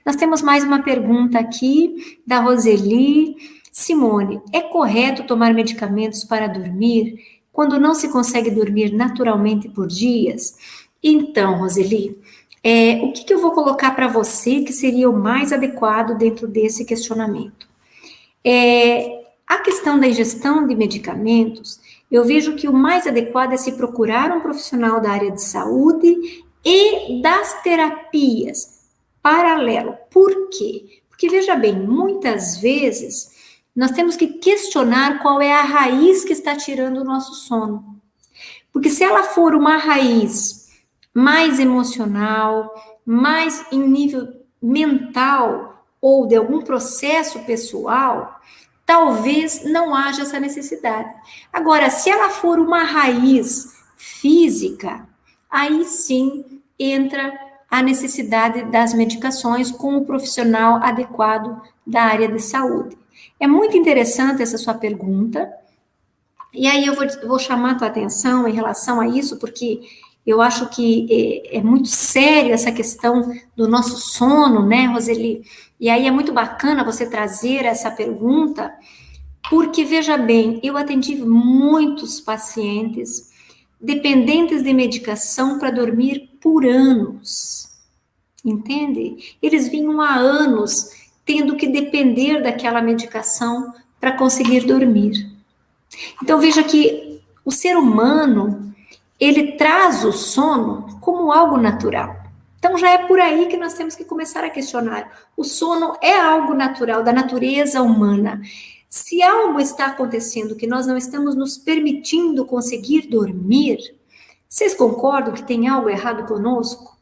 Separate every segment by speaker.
Speaker 1: Nós temos mais uma pergunta aqui da Roseli. Simone, é correto tomar medicamentos para dormir quando não se consegue dormir naturalmente por dias? Então, Roseli, o que eu vou colocar para você que seria o mais adequado dentro desse questionamento? A questão da ingestão de medicamentos, eu vejo que o mais adequado é se procurar um profissional da área de saúde e das terapias, paralelo. Por quê? Porque, veja bem, muitas vezes nós temos que questionar qual é a raiz que está tirando o nosso sono. Porque se ela for uma raiz mais emocional, mais em nível mental ou de algum processo pessoal, talvez não haja essa necessidade. Agora, se ela for uma raiz física, aí sim entra a necessidade das medicações com o profissional adequado da área de saúde. É muito interessante essa sua pergunta, e aí eu vou chamar a tua atenção em relação a isso, porque eu acho que é muito sério essa questão do nosso sono, né, Roseli? E aí é muito bacana você trazer essa pergunta, porque, veja bem, eu atendi muitos pacientes dependentes de medicação para dormir por anos, entende? Eles vinham há anos tendo que depender daquela medicação para conseguir dormir. Então, veja que o ser humano, ele traz o sono como algo natural. Então, já é por aí que nós temos que começar a questionar. O sono é algo natural, da natureza humana. Se algo está acontecendo que nós não estamos nos permitindo conseguir dormir, vocês concordam que tem algo errado conosco?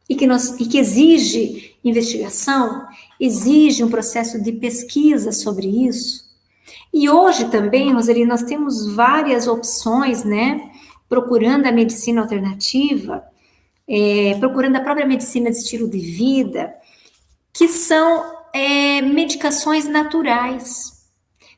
Speaker 1: E que exige investigação, exige um processo de pesquisa sobre isso? E hoje também, Roseli, nós temos várias opções, né? Procurando a medicina alternativa, procurando a própria medicina de estilo de vida, que são medicações naturais,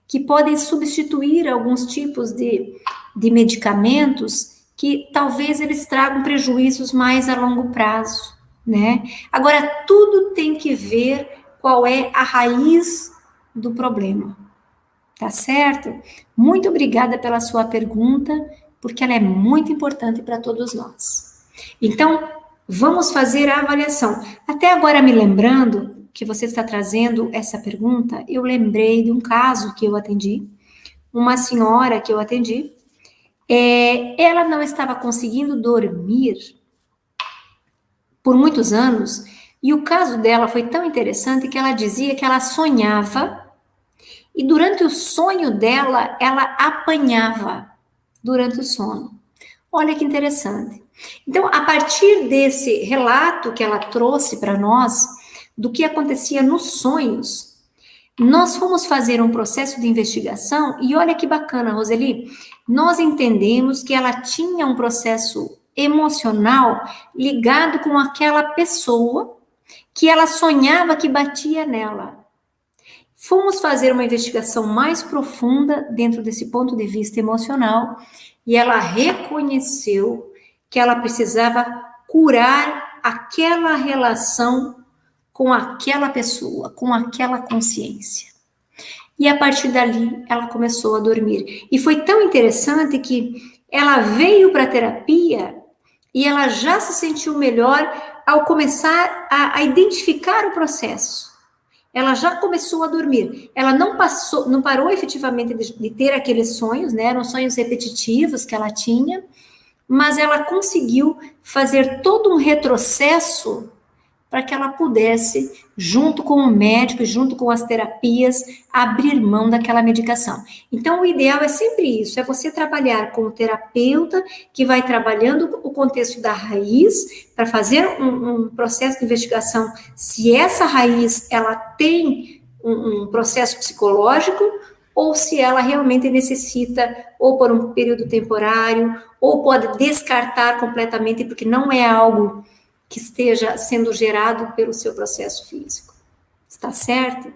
Speaker 1: que podem substituir alguns tipos de medicamentos que talvez eles tragam prejuízos mais a longo prazo, né? Agora, tudo tem que ver qual é a raiz do problema. Tá certo? Muito obrigada pela sua pergunta, porque ela é muito importante para todos nós. Então, vamos fazer a avaliação. Até agora, me lembrando que você está trazendo essa pergunta, eu lembrei de um caso que eu atendi, uma senhora que eu atendi, ela não estava conseguindo dormir por muitos anos, e o caso dela foi tão interessante que ela dizia que ela sonhava. E durante o sonho dela, ela apanhava durante o sono. Olha que interessante. Então, a partir desse relato que ela trouxe para nós, do que acontecia nos sonhos, nós fomos fazer um processo de investigação e olha que bacana, Roseli, nós entendemos que ela tinha um processo emocional ligado com aquela pessoa que ela sonhava que batia nela. Fomos fazer uma investigação mais profunda dentro desse ponto de vista emocional e ela reconheceu que ela precisava curar aquela relação com aquela pessoa, com aquela consciência. E a partir dali, ela começou a dormir. E foi tão interessante que ela veio para a terapia e ela já se sentiu melhor ao começar a identificar o processo. Ela já começou a dormir. Ela não parou efetivamente de ter aqueles sonhos, né? Eram sonhos repetitivos que ela tinha, mas ela conseguiu fazer todo um retrocesso para que ela pudesse, junto com o médico, junto com as terapias, abrir mão daquela medicação. Então, o ideal é sempre isso, é você trabalhar com o terapeuta que vai trabalhando o contexto da raiz para fazer um processo de investigação se essa raiz, ela tem um processo psicológico ou se ela realmente necessita ou por um período temporário ou pode descartar completamente porque não é algo que esteja sendo gerado pelo seu processo físico. Está certo?